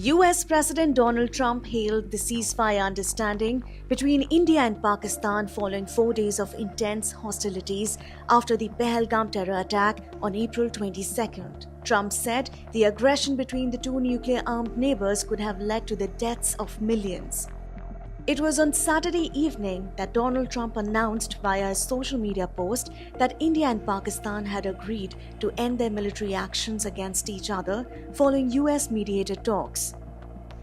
US President Donald Trump hailed the ceasefire understanding between India and Pakistan following 4 days of intense hostilities after the Pahalgam terror attack on April 22nd. Trump said the aggression between the two nuclear-armed neighbors could have led to the deaths of millions. It was on Saturday evening that Donald Trump announced via a social media post that India and Pakistan had agreed to end their military actions against each other following US mediated talks.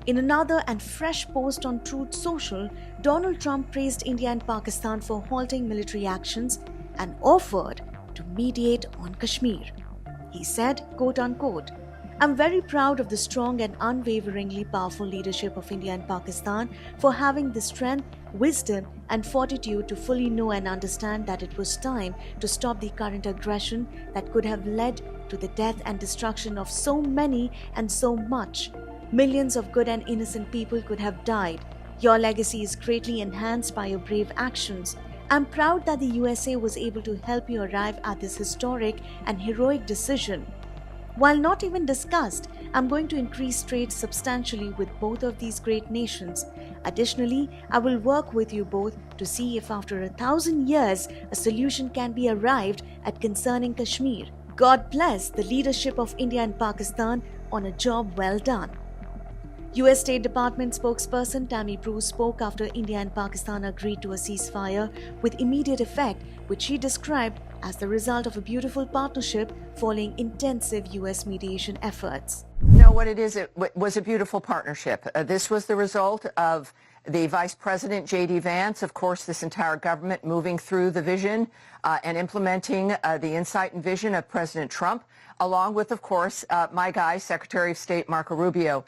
In another and fresh post on Truth Social, Donald Trump praised India and Pakistan for halting military actions and offered to mediate on Kashmir. He said, quote unquote, "I'm very proud of the strong and unwaveringly powerful leadership of India and Pakistan for having the strength, wisdom, and fortitude to fully know and understand that it was time to stop the current aggression that could have led to the death and destruction of so many and so much. Millions of good and innocent people could have died. Your legacy is greatly enhanced by your brave actions. I'm proud that the USA was able to help you arrive at this historic and heroic decision. While not even discussed, I'm going to increase trade substantially with both of these great nations. Additionally, I will work with you both to see if after 1,000 years a solution can be arrived at concerning Kashmir. God bless the leadership of India and Pakistan on a job well done." US State Department spokesperson Tammy Bruce spoke after India and Pakistan agreed to a ceasefire with immediate effect, which she described as the result of a beautiful partnership following intensive US mediation efforts. No, what it is, it was a beautiful partnership. This was the result of the Vice President, J.D. Vance, of course, this entire government moving through the vision and implementing the insight and vision of President Trump, along with, of course, my guy, Secretary of State Marco Rubio.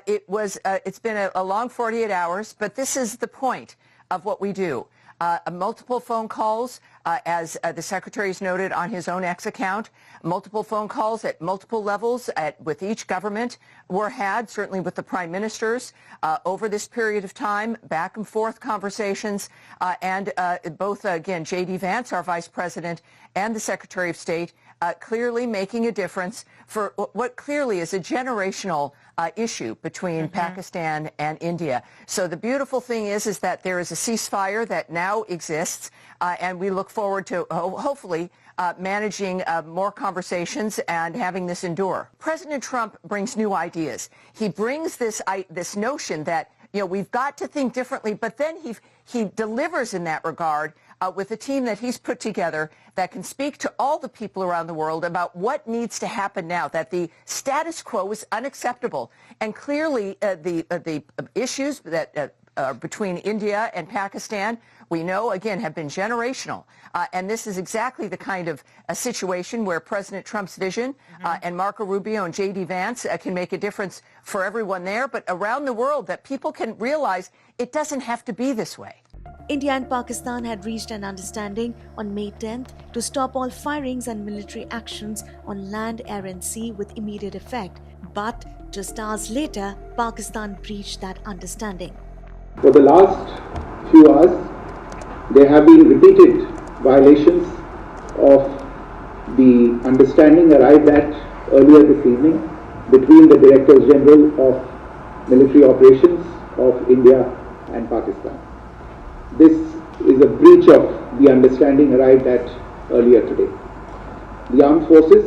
It's been a long 48 hours, but this is the point of what we do. Multiple phone calls, as the Secretary's noted on his own X account, multiple phone calls at multiple levels with each government were had, certainly with the prime ministers, over this period of time, back and forth conversations, and both, again, J.D. Vance, our Vice President, and the Secretary of State, clearly making a difference for what clearly is a generational issue between Pakistan and India. So the beautiful thing is that there is a ceasefire that now exists, and we look forward to hopefully managing more conversations and having this endure. President Trump brings new ideas. He brings this notion that, you know, we've got to think differently, but then he delivers in that regard with a team that he's put together that can speak to all the people around the world about what needs to happen now, that the status quo is unacceptable. And clearly the issues that between India and Pakistan, we know, again, have been generational. And this is exactly the kind of a situation where President Trump's vision and Marco Rubio and J.D. Vance can make a difference for everyone there, but around the world, that people can realize it doesn't have to be this way. India and Pakistan had reached an understanding on May 10th to stop all firings and military actions on land, air and sea with immediate effect. But just hours later, Pakistan breached that understanding. For the last few hours, there have been repeated violations of the understanding arrived at earlier this evening between the Directors General of Military Operations of India and Pakistan. This is a breach of the understanding arrived at earlier today. The armed forces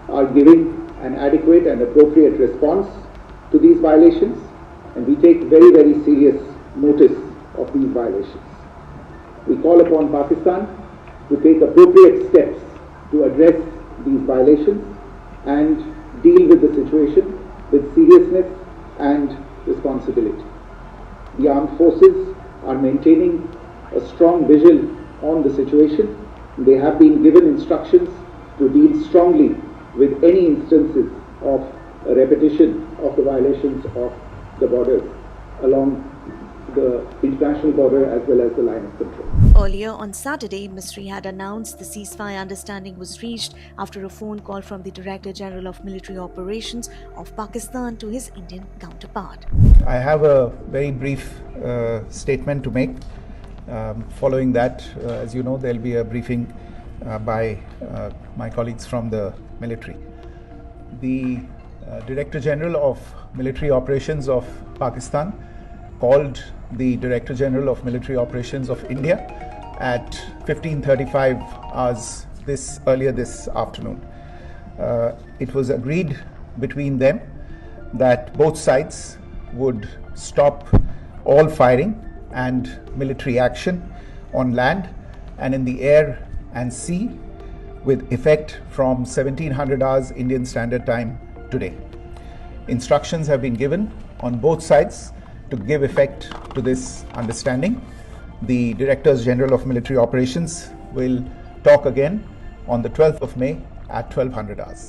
are giving an adequate and appropriate response to these violations, and we take very, very serious notice of these violations. We call upon Pakistan to take appropriate steps to address these violations and deal with the situation with seriousness and responsibility. The armed forces are maintaining a strong vision on the situation. They have been given instructions to deal strongly with any instances of a repetition of the violations of the borders along the international border as well as the line of control. Earlier on Saturday, Mistri had announced the ceasefire understanding was reached after a phone call from the Director General of Military Operations of Pakistan to his Indian counterpart. I have a very brief statement to make. Following that, as you know, there will be a briefing by my colleagues from the military. The Director General of Military Operations of Pakistan called the Director General of Military Operations of India at 15:35 hours earlier this afternoon. It was agreed between them that both sides would stop all firing and military action on land and in the air and sea with effect from 1700 hours Indian Standard Time today. Instructions have been given on both sides to give effect to this understanding. The Directors General of Military Operations will talk again on the 12th of May at 1200 hours.